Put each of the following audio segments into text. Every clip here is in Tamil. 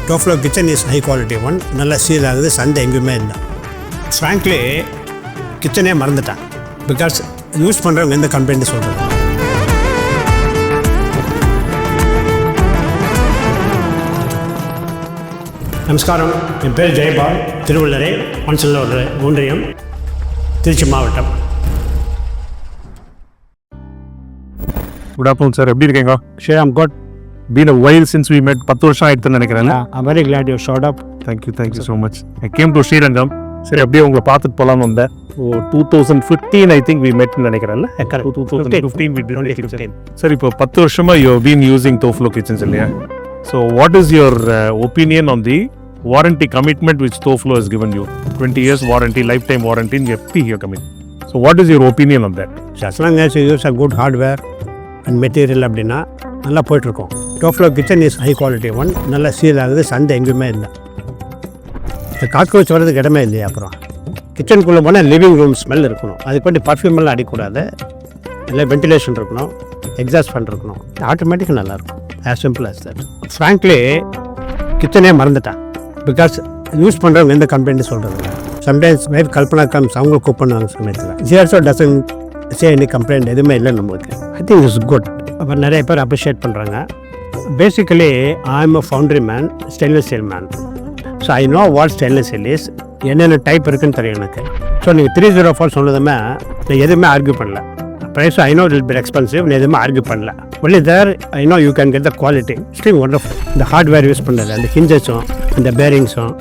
Toflur kitchen is high quality one. நல்ல சீல் ஆகுது, சண்டை எங்கேயுமே இல்லை. ஃப்ராங்க்லி கிச்சனே மறந்துட்டேன். பிகாஸ் யூஸ் பண்ணுறவங்க எந்த கம்ப்ளைண்ட் சொல்கிறது. நமஸ்காரம், என் பேர் ஜெயபால், திருவள்ளரை, மனசில் ஒன்றியம், திருச்சி மாவட்டம். குட் ஆஃப்டர்நூன் சார், எப்படி இருக்கீங்க? Sure, I'm good. Been a while since we met. 10 வருஷம் ஆயிடுதுன்னு நினைக்கிறேன். I'm very glad you showed up. Thank you so much. I came to Srirangam. சரி, அப்படியே உங்களை பார்த்துட்டு போகலான்னு வந்தேன். 2015 I think we met நினைக்கிறேன்ல. 2015 சரி, இப்போ 10 வருஷமா you have been using Toflur kitchens இல்லையா? So what is your opinion on the warranty commitment which Toflur has given you? 20 years warranty, lifetime warranty, எப்படி you're coming? So what is your opinion on that? As long as you use a good hardware and material அப்படின்னா நல்லா போயிட்டுருக்கோம். Toflur kitchen is high quality one. நல்லா சீல் ஆகுது, சண்டை எங்கேயுமே இல்லை. இந்த காக்ரோச் வர்றதுக்கு இடமே இல்லையா? அப்புறம் கிச்சனுக்குள்ளே போனால் லிவிங் ரூம் ஸ்மெல் இருக்கணும். அதுக்கு வேண்டி பர்ஃப்யூம் எல்லாம் அடிக்கூடாது. இல்லை வென்டிலேஷன் இருக்கணும், எக்ஸாஸ்ட் ஃபேன் இருக்கணும். ஆட்டோமேட்டிக்காக நல்லாயிருக்கும். as simple as that. Frankly கிச்சனே மறந்துட்டேன். பிகாஸ் யூஸ் பண்ணுறவங்க எந்த கம்ப்ளைண்ட் சொல்கிறது. சம்டைம்ஸ் வைஃப் கல்பனா கம்ஸ், அவங்க குக் பண்ணுவாங்க சமயத்தில். she also doesn't say any complaint, எதுவுமே இல்லை நம்மளுக்கு. I think it's good. அப்புறம் நிறைய பேர் அப்ரிஷியேட் பண்ணுறாங்க. Basically I am a foundry man, stainless steel man. So I know what stainless steel is, என்னென்ன டைப் இருக்குன்னு தெரியும் எனக்கு. ஸோ நீங்கள் 304 சொன்னதுமே நான் எதுவுமே ஆர்கியூ பண்ணல. Price I know it be expensive, நான் எதுவுமே ஆர்கியூ பண்ணல. Only there I know you can get the quality stream wonderful. இந்த ஹார்ட்வேர் யூஸ் பண்ணுறது, அந்த ஹிஞ்சஸும் அந்த பேரிங்ஸும்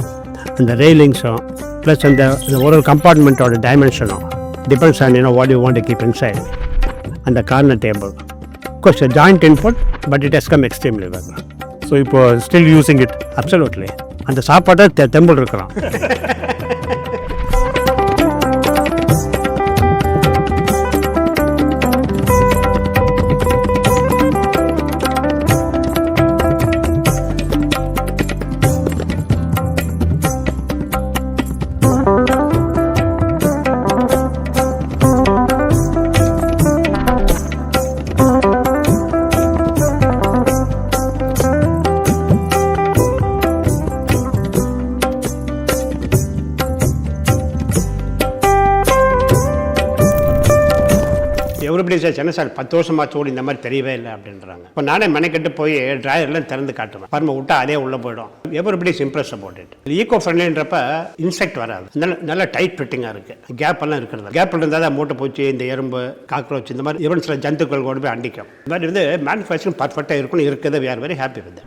அந்த ரெயிலிங்ஸும் ப்ளஸ் அந்த ஒரு கம்பார்ட்மெண்ட்டோட டைமென்ஷனும் depends on what you want to keep inside. And the corner table, of course a joint input, but it has come extremely well. So இப்போ still using it? Absolutely. அந்த சாப்பாட்டை தெம்பல் இருக்கிறோம். எவ்ரிபடி சார் என்ன சார் 10 வருஷமா சோடி இந்த மாதிரி தெரியவே இல்லை அப்படின்றாங்க. இப்போ நானே மெனக்கெட்டு போய் ட்ராயர்லாம் திறந்து காட்டுவேன். பரம விட்டா அதே உள்ளே போயிடும். Everybody impress about it. Eco ஃப்ரெண்ட்லின்றப்ப இன்செக்ட் வராது. நல்ல டைட் ஃபிட்டிங்காக இருக்குது. கேப் எல்லாம் இருக்கிறது. கேப் இருந்தால் தான் மூட்டை பூச்சி, இந்த எறும்பு, காக்ரோச், இந்த மாதிரி ஈவன் சில ஜந்துக்கள் கூட போய் அண்டிக்கும். இந்த மாதிரி வந்து மேனுஃபேக்சரிங் பர்ஃபெக்டாக இருக்கணும். இருக்கிறத we are very happy with that.